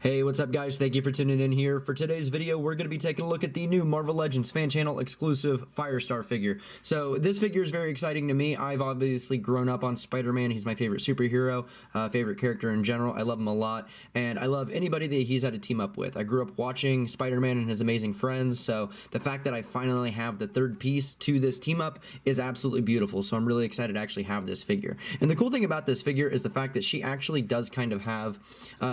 Hey, what's up guys? Thank you for tuning in here. For today's video, we're going to be taking a look at the new Marvel Legends fan channel exclusive Firestar figure. So this figure is very exciting to me. I've obviously grown up on Spider-Man. He's my favorite superhero, favorite character in general. I love him a lot, and I love anybody that he's had to team up with. I grew up watching Spider-Man and His Amazing Friends, so the fact that I finally have the third piece to this team up is absolutely beautiful. So I'm really excited to actually have this figure. And the cool thing about this figure is the fact that she actually does kind of have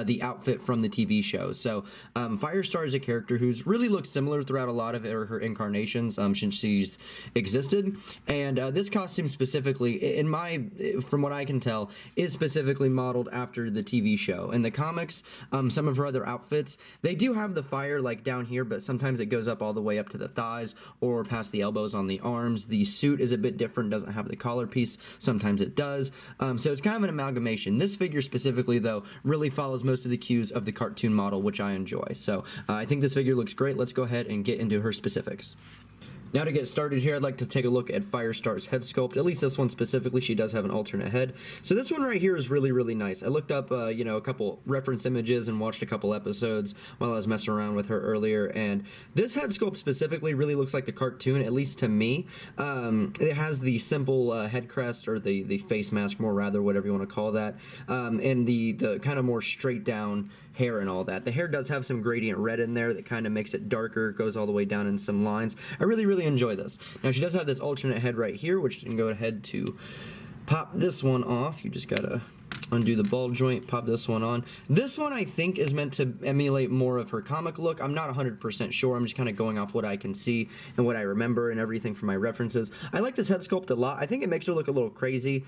the outfit from the TV show. So Firestar is a character who's really looked similar throughout a lot of her incarnations since she's existed, and this costume specifically, from what I can tell, is specifically modeled after the TV show. In the comics, some of her other outfits, they do have the fire like down here, but sometimes it goes up all the way up to the thighs or past the elbows on the arms. The suit is a bit different, doesn't have the collar piece, sometimes it does, so it's kind of an amalgamation. This figure specifically though really follows most of the cues of the cartoon model, which I enjoy. So I think this figure looks great. Let's go ahead and get into her specifics. Now to get started here, I'd like to take a look at Firestar's head sculpt, at least this one specifically. She does have an alternate head. So this one right here is really, really nice. I looked up, a couple reference images and watched a couple episodes while I was messing around with her earlier, and this head sculpt specifically really looks like the cartoon, at least to me. It has the simple head crest, or the face mask more rather, whatever you want to call that, and the kind of more straight down hair and all that. The hair does have some gradient red in there that kind of makes it darker, goes all the way down in some lines. I really, really enjoy this. Now she does have this alternate head right here, which you can go ahead to pop this one off. You just gotta undo the ball joint, pop this one on. This one I think is meant to emulate more of her comic look. I'm not 100% sure. I'm just kind of going off what I can see and what I remember and everything from my references. I like this head sculpt a lot. I think it makes her look a little crazy.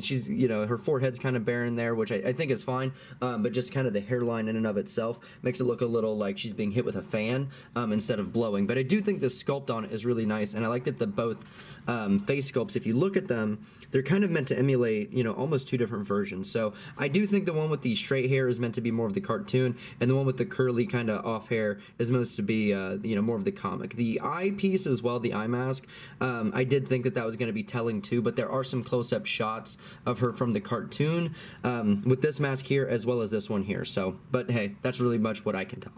She's, her forehead's kind of barren there, which I think is fine, but just kind of the hairline in and of itself makes it look a little like she's being hit with a fan instead of blowing. But I do think the sculpt on it is really nice, and I like that the both face sculpts, if you look at them, they're kind of meant to emulate, almost two different versions. So I do think the one with the straight hair is meant to be more of the cartoon, and the one with the curly kind of off hair is meant to be, more of the comic. The eye piece as well, the eye mask, I did think that was going to be telling too, but there are some close-up shots of her from the cartoon with this mask here as well as this one here. So, but hey, that's really much what I can tell.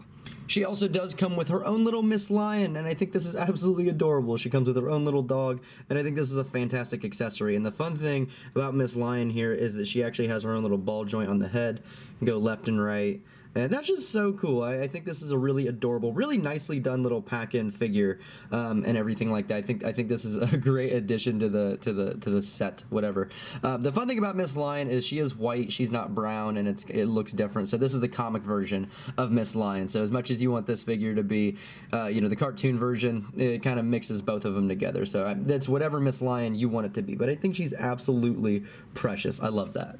She also does come with her own little Miss Lion, and I think this is absolutely adorable. She comes with her own little dog, and I think this is a fantastic accessory. And the fun thing about Miss Lion here is that she actually has her own little ball joint on the head. You can go left and right. And that's just so cool. I think this is a really adorable, really nicely done little pack-in figure, and everything like that. I think this is a great addition to the set, whatever. The fun thing about Miss Lion is she is white, she's not brown, and it looks different. So this is the comic version of Miss Lion. So as much as you want this figure to be, the cartoon version, it kind of mixes both of them together. So that's whatever Miss Lion you want it to be. But I think she's absolutely precious. I love that.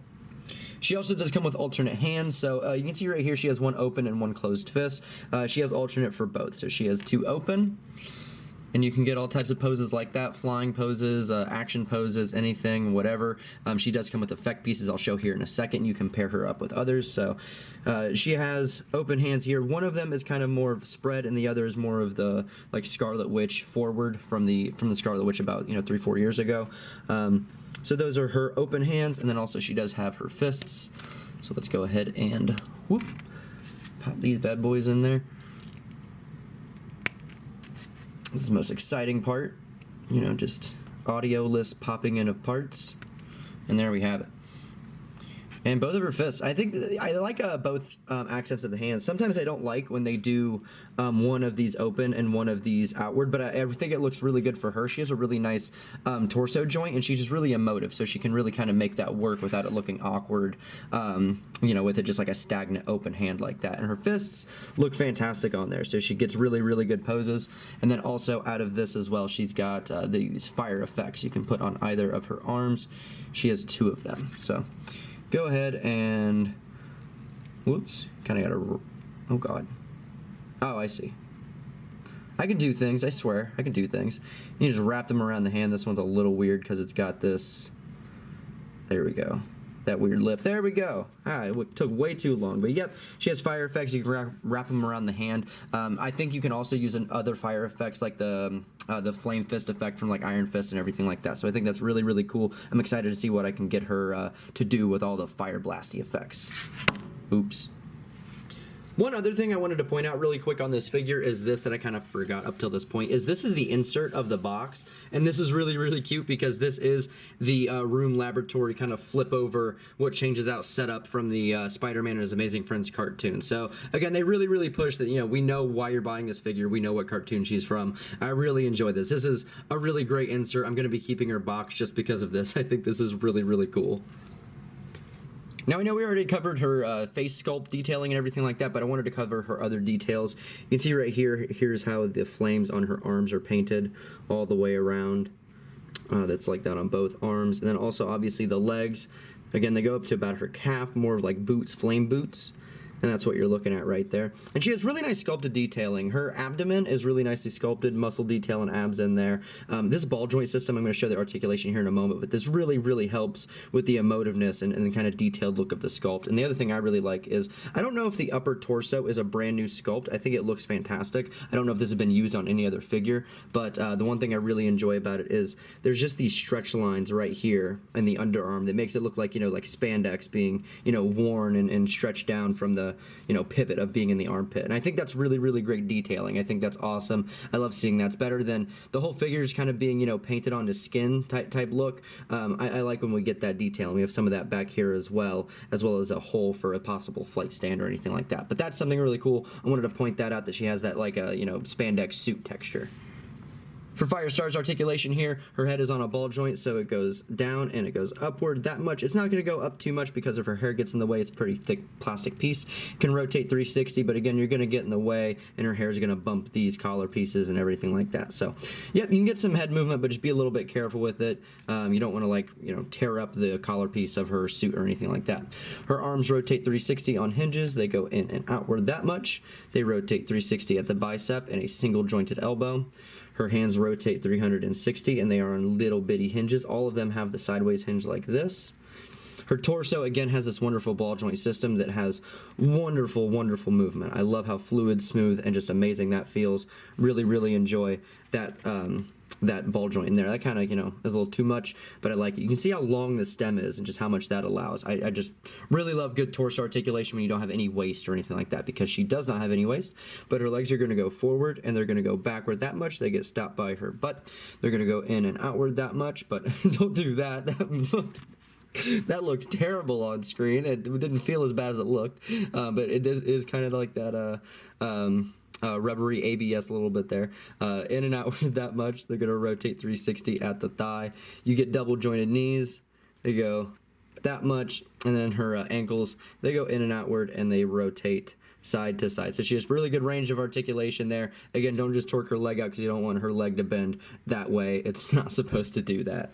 She also does come with alternate hands, so you can see right here she has one open and one closed fist. She has alternate for both, so she has two open, and you can get all types of poses like that, flying poses, action poses, anything, whatever. She does come with effect pieces I'll show here in a second. You can pair her up with others. So she has open hands here. One of them is kind of more of spread, and the other is more of the like Scarlet Witch forward from the Scarlet Witch about 3-4 years ago. So those are her open hands, and then also she does have her fists. So let's go ahead and pop these bad boys in there. This is the most exciting part, just audio list popping in of parts, and there we have it. And both of her fists, I think I like both accents of the hands. Sometimes I don't like when they do one of these open and one of these outward, but I think it looks really good for her. She has a really nice torso joint, and she's just really emotive, so she can really kind of make that work without it looking awkward, with it just like a stagnant open hand like that. And her fists look fantastic on there, so she gets really, really good poses. And then also out of this as well, she's got these fire effects you can put on either of her arms. She has two of them, so go ahead and, whoops, kind of gotta, oh god. Oh, I see. I can do things, I swear, I can do things. You just wrap them around the hand. This one's a little weird because it's got this, there we go. That weird lip. There we go. It took way too long. But yep, she has fire effects. You can wrap them around the hand. I think you can also use other fire effects like the flame fist effect from like Iron Fist and everything like that. So I think that's really, really cool. I'm excited to see what I can get her to do with all the fire blasty effects. Oops. One other thing I wanted to point out really quick on this figure is this that I kind of forgot up till this point, is this is the insert of the box, and this is really, really cute because this is the room laboratory kind of flip over what changes out setup from the Spider-Man and His Amazing Friends cartoon. So again, they really, really push that, you know, we know why you're buying this figure, we know what cartoon she's from. I really enjoy this. This is a really great insert. I'm going to be keeping her box just because of this. I think this is really, really cool. Now, I know we already covered her face sculpt detailing and everything like that, but I wanted to cover her other details. You can see right here, here's how the flames on her arms are painted all the way around. That's like that on both arms. And then also, obviously, the legs. Again, they go up to about her calf, more of like boots, flame boots. And that's what you're looking at right there. And she has really nice sculpted detailing. Her abdomen is really nicely sculpted, muscle detail and abs in there. This ball joint system, I'm going to show the articulation here in a moment, but this really, really helps with the emotiveness and the kind of detailed look of the sculpt. And the other thing I really like is, I don't know if the upper torso is a brand new sculpt. I think it looks fantastic. I don't know if this has been used on any other figure, but the one thing I really enjoy about it is there's just these stretch lines right here in the underarm that makes it look like, you know, like spandex being, you know, worn and stretched down from the, you know, pivot of being in the armpit. And I think that's really, really great detailing. I think that's awesome. I love seeing that. It's better than the whole figure is kind of being, you know, painted on his skin type look. I like when we get that detail. We have some of that back here as well as a hole for a possible flight stand or anything like that. But that's something really cool. I wanted to point that out, that she has that like a, you know, spandex suit texture. For Firestar's articulation here, her head is on a ball joint, so it goes down and it goes upward that much. It's not going to go up too much because if her hair gets in the way, it's a pretty thick plastic piece. Can rotate 360, but again, you're going to get in the way, and her hair is going to bump these collar pieces and everything like that. So, yep, you can get some head movement, but just be a little bit careful with it. You don't want to, like, you know, tear up the collar piece of her suit or anything like that. Her arms rotate 360 on hinges. They go in and outward that much. They rotate 360 at the bicep and a single jointed elbow. Her hands rotate 360 and they are on little bitty hinges. All of them have the sideways hinge like this. Her torso, again, has this wonderful ball joint system that has wonderful, wonderful movement. I love how fluid, smooth, and just amazing that feels. Really, really enjoy that that ball joint in there. That kind of, you know, is a little too much, but I like it. You can see how long the stem is and just how much that allows. I just really love good torso articulation when you don't have any waist or anything like that, because she does not have any waist, but her legs are going to go forward and they're going to go backward that much. They get stopped by her butt. They're going to go in and outward that much, but don't do that. That looks terrible on screen. It didn't feel as bad as it looked, but it is kind of like that rubbery ABS a little bit there. In and out that much. They're going to rotate 360 at the thigh. You get double jointed knees. They go that much. And then her ankles, they go in and outward and they rotate side to side. So she has really good range of articulation there. Again, don't just torque her leg out because you don't want her leg to bend that way. It's not supposed to do that.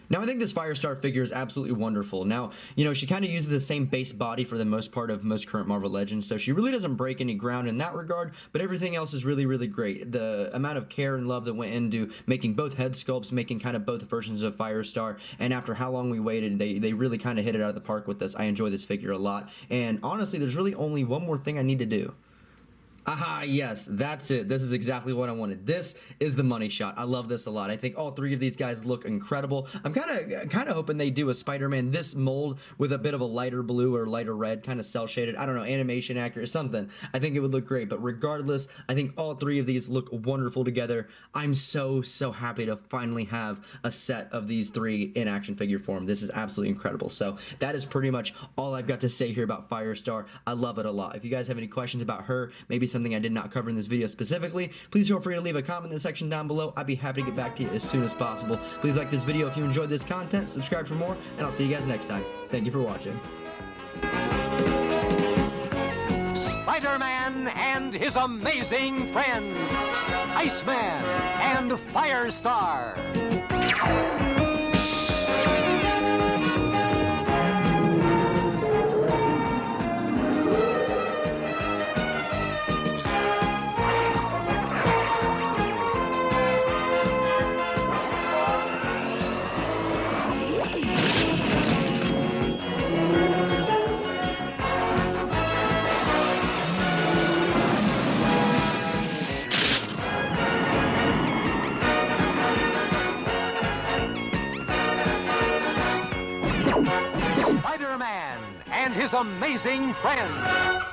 Now, I think this Firestar figure is absolutely wonderful. Now, you know, she kind of uses the same base body for the most part of most current Marvel Legends, so she really doesn't break any ground in that regard, but everything else is really, really great. The amount of care and love that went into making both head sculpts, making kind of both versions of Firestar, and after how long we waited, they really kind of hit it out of the park with this. I enjoy this figure a lot, and honestly, there's really only one more thing I need to do. Aha, yes, that's it. This is exactly what I wanted. This is the money shot. I love this a lot. I think all three of these guys look incredible. I'm kind of hoping they do a Spider-Man this mold with a bit of a lighter blue or lighter red, kind of cell shaded. I don't know, animation accurate, something. I think it would look great. But regardless, I think all three of these look wonderful together. I'm so happy to finally have a set of these three in action figure form. This is absolutely incredible. So that is pretty much all I've got to say here about Firestar. I love it a lot. If you guys have any questions about her, maybe something I did not cover in this video specifically, please feel free to leave a comment in the section down below. I'd be happy to get back to you as soon as possible. Please like this video if you enjoyed this content, subscribe for more, and I'll see you guys next time. Thank you for watching. Spider-Man and his amazing friends, Iceman and Firestar. Spider-Man and his amazing friends.